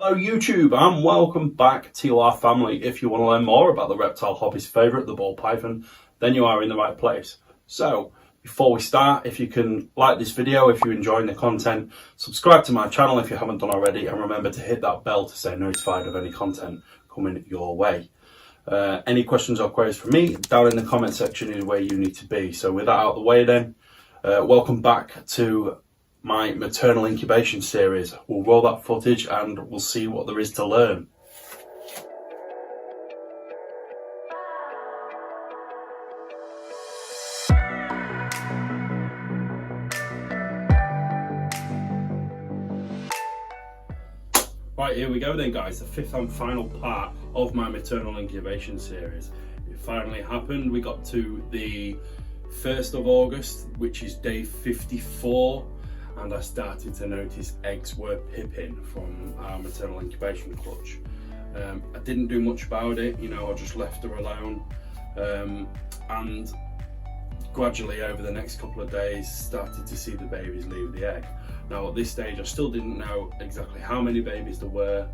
Hello YouTube and welcome back to our family. If you want to learn more about the reptile hobby's favourite, the ball python, then you are in the right place. So before we start, if you can like this video, if you're enjoying the content, subscribe to my channel if you haven't done already, and remember to hit that bell to stay notified of any content coming your way. Any questions or queries from me, down in the comment section is where you need to be. So with that out of the way then, welcome back to my maternal incubation series. We'll roll that footage and we'll see what there is to learn. Right, here we go then guys, the fifth and final part of my maternal incubation series. It finally happened. We got to the 1st of August, which is day 54. And I started to notice eggs were pipping from our maternal incubation clutch. I didn't do much about it, I just left her alone. And gradually over the next couple of days started to see the babies leave the egg. Now at this stage I still didn't know exactly how many babies there were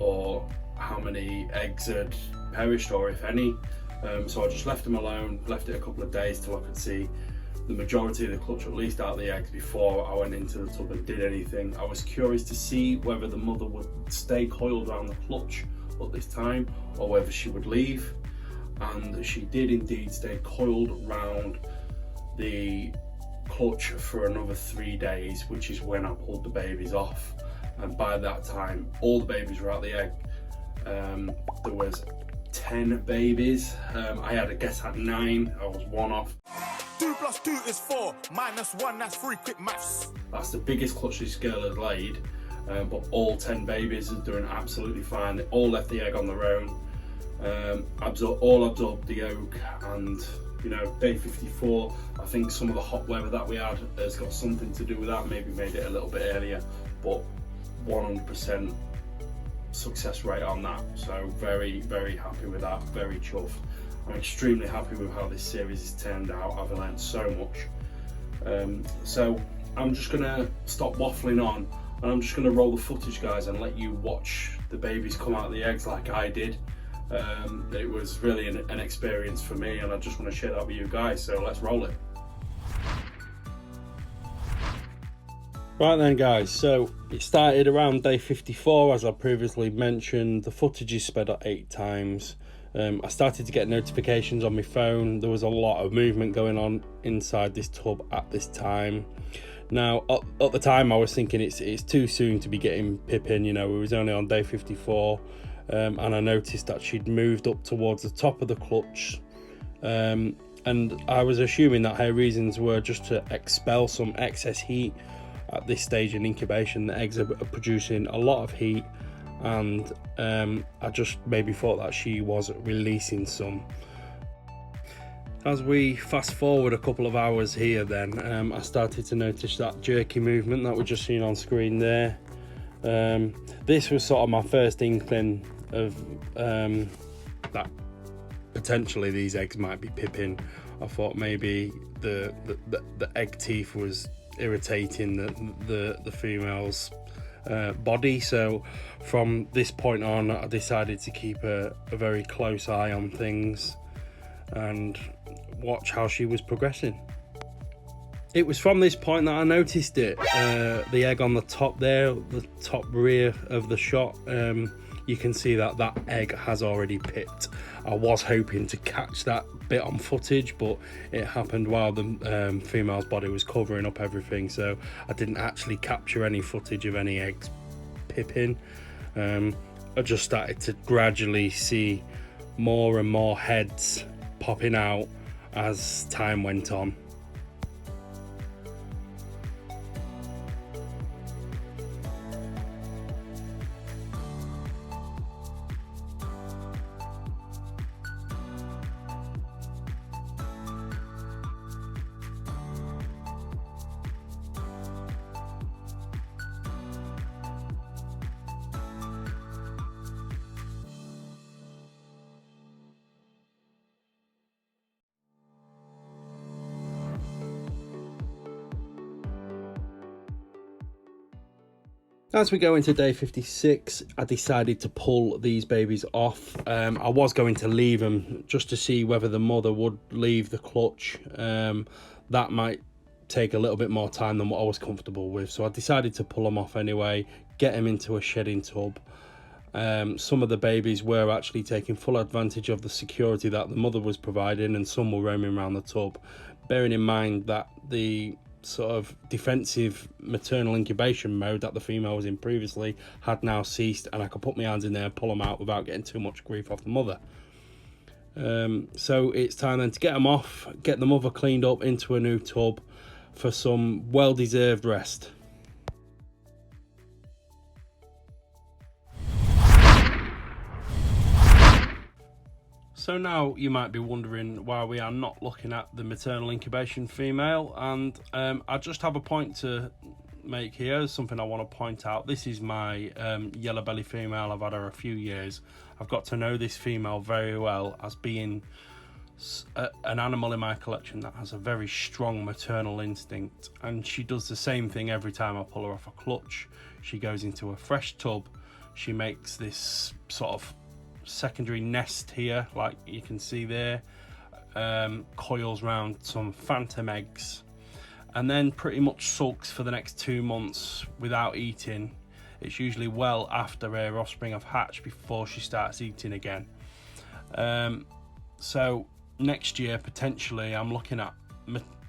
or how many eggs had perished or if any. So I just left them alone, left it a couple of days till I could see the majority of the clutch, at least out of the eggs, before I went into the tub and did anything. I was curious to see whether the mother would stay coiled around the clutch at this time or whether she would leave, and she did indeed stay coiled round the clutch for another 3 days, which is when I pulled the babies off. And by that time all the babies were out the egg. There was 10 babies. I had a guess at 9. I was 1 off. 2 + 2 is 4, -1, that's 3, quick maths. That's the biggest clutch this girl has laid, but all 10 babies are doing absolutely fine. They all left the egg on their own, all absorbed the yolk, and day 54, I think some of the hot weather that we had has got something to do with that, maybe made it a little bit earlier, but 100% success rate on that. So very, very happy with that, very chuffed. I'm extremely happy with how this series has turned out. I've learned so much. So I'm just gonna stop waffling on and I'm just gonna roll the footage, guys, and let you watch the babies come out of the eggs like I did. It was really an experience for me, and I just want to share that with you guys, so let's roll it. Right then guys, so it started around day 54 as I previously mentioned. The footage is sped at 8 times. I started to get notifications on my phone. There was a lot of movement going on inside this tub at this time. Now at the time I was thinking it's too soon to be getting pipping, we was only on day 54, and I noticed that she'd moved up towards the top of the clutch, and I was assuming that her reasons were just to expel some excess heat. At this stage in incubation, the eggs are producing a lot of heat, and I just maybe thought that she was releasing some. As we fast forward a couple of hours here then, I started to notice that jerky movement that we're just seeing on screen there. This was sort of my first inkling of that potentially these eggs might be pipping. I thought maybe the egg teeth was irritating the female's body. So from this point on I decided to keep a very close eye on things and watch how she was progressing. It was from this point that I noticed it, the egg on the top there, the top rear of the shot. You can see that egg has already pipped. I was hoping to catch that bit on footage, but it happened while the female's body was covering up everything, so I didn't actually capture any footage of any eggs pipping. I just started to gradually see more and more heads popping out as time went on. As we go into day 56, I decided to pull these babies off. I was going to leave them just to see whether the mother would leave the clutch. That might take a little bit more time than what I was comfortable with. So I decided to pull them off anyway, get them into a shedding tub. Some of the babies were actually taking full advantage of the security that the mother was providing, and some were roaming around the tub, bearing in mind that the sort of defensive maternal incubation mode that the female was in previously had now ceased, and I could put my hands in there and pull them out without getting too much grief off the mother. So it's time then to get them off, get the mother cleaned up into a new tub for some well-deserved rest. So now you might be wondering why we are not looking at the maternal incubation female, and I just have a point to make here, something I want to point out. This is my yellow belly female. I've had her a few years. I've got to know this female very well as being an animal in my collection that has a very strong maternal instinct, and she does the same thing every time I pull her off a clutch. She goes into a fresh tub, she makes this sort of secondary nest here, like you can see there, coils round some phantom eggs, and then pretty much sulks for the next 2 months without eating. It's usually well after her offspring have hatched before she starts eating again. So next year potentially I'm looking at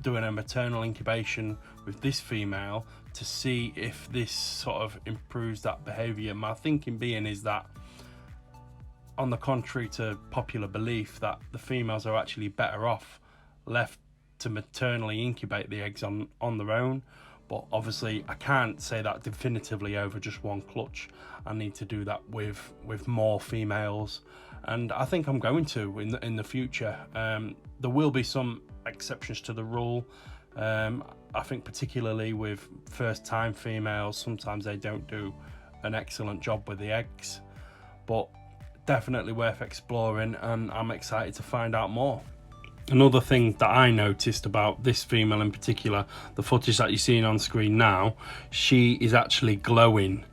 doing a maternal incubation with this female to see if this sort of improves that behaviour. My thinking being is that, on the contrary to popular belief, that the females are actually better off left to maternally incubate the eggs on their own. But obviously I can't say that definitively over just one clutch. I need to do that with more females, and I think I'm going to in the future. There will be some exceptions to the rule. I think particularly with first time females, sometimes they don't do an excellent job with the eggs, but definitely worth exploring, and I'm excited to find out more. Another thing that I noticed about this female in particular, the footage that you're seeing on screen now, she is actually glowing.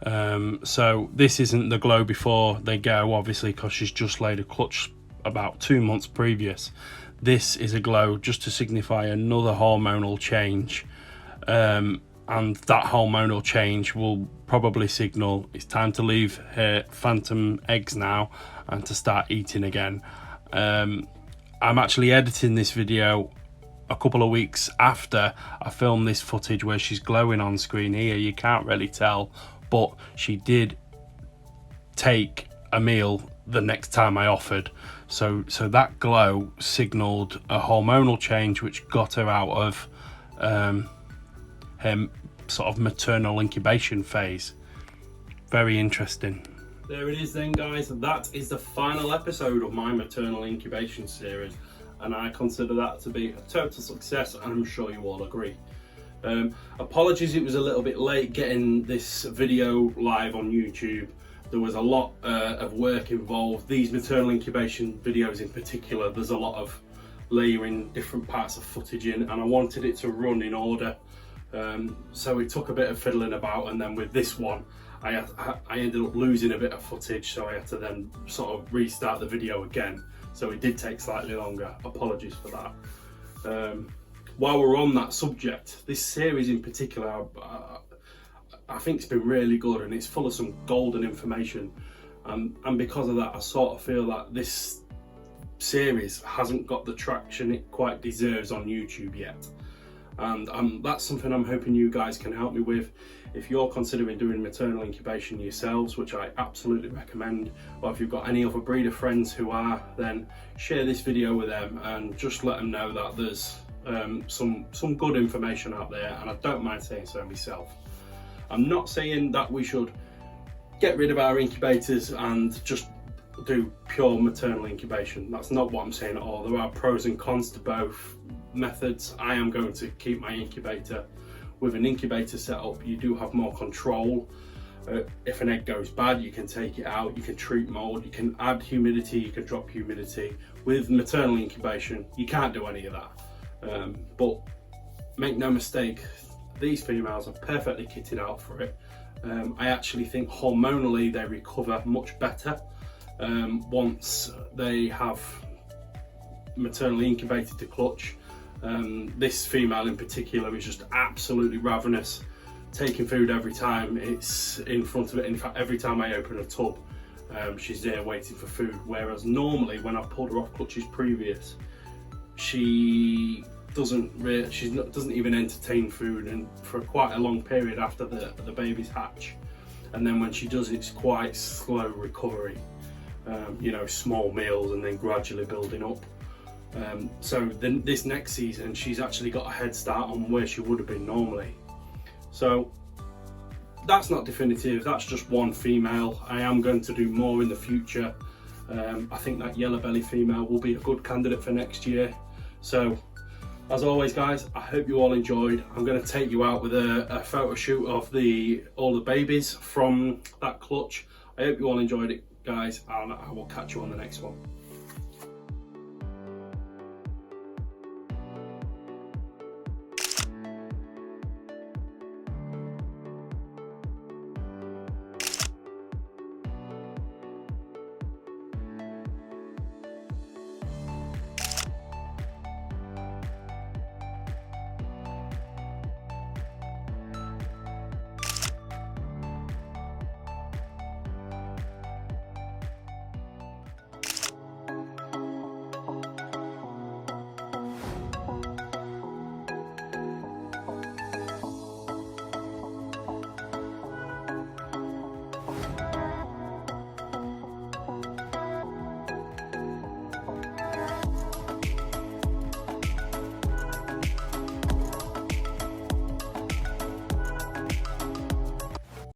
So this isn't the glow before they go, obviously, because she's just laid a clutch about 2 months previous. This is a glow just to signify another hormonal change, and that hormonal change will probably signal it's time to leave her phantom eggs now and to start eating again. I'm actually editing this video a couple of weeks after I filmed this footage where she's glowing on screen here. You can't really tell, but she did take a meal the next time I offered. So that glow signaled a hormonal change which got her out of her sort of maternal incubation phase. Very interesting. There it is then, guys. That is the final episode of my maternal incubation series, and I consider that to be a total success, and I'm sure you all agree. Apologies it was a little bit late getting this video live on YouTube. There was a lot of work involved. These maternal incubation videos in particular, there's a lot of layering different parts of footage in, and I wanted it to run in order. So it took a bit of fiddling about, and then with this one I ended up losing a bit of footage, so I had to then sort of restart the video again. So it did take slightly longer. Apologies for that. While we're on that subject, this series in particular, I think it's been really good, and it's full of some golden information. And because of that, I sort of feel that this series hasn't got the traction it quite deserves on YouTube yet. And that's something I'm hoping you guys can help me with. If you're considering doing maternal incubation yourselves, which I absolutely recommend, or if you've got any other breeder friends who are, then share this video with them and just let them know that there's some good information out there, and I don't mind saying so myself. I'm not saying that we should get rid of our incubators and just do pure maternal incubation. That's not what I'm saying at all. There are pros and cons to both methods. I am going to keep my incubator. With an incubator setup, you do have more control. If an egg goes bad, you can take it out, you can treat mold, you can add humidity, you can drop humidity. With maternal incubation, you can't do any of that. But make no mistake, these females are perfectly kitted out for it. I actually think hormonally they recover much better once they have maternally incubated the clutch. This female in particular is just absolutely ravenous, taking food every time it's in front of it. In fact, every time I open a tub, she's there waiting for food, whereas normally when I've pulled her off clutches previous, she doesn't even entertain food, and for quite a long period after the baby's hatch. And then when she does, it's quite slow recovery, you know, small meals and then gradually building up. So then this next season, she's actually got a head start on where she would have been normally. So that's not definitive, that's just one female. I am going to do more in the future. I think that yellow belly female will be a good candidate for next year. So as always guys, I hope you all enjoyed. I'm going to take you out with a photo shoot of all the babies from that clutch. I hope you all enjoyed it guys, and I will catch you on the next one.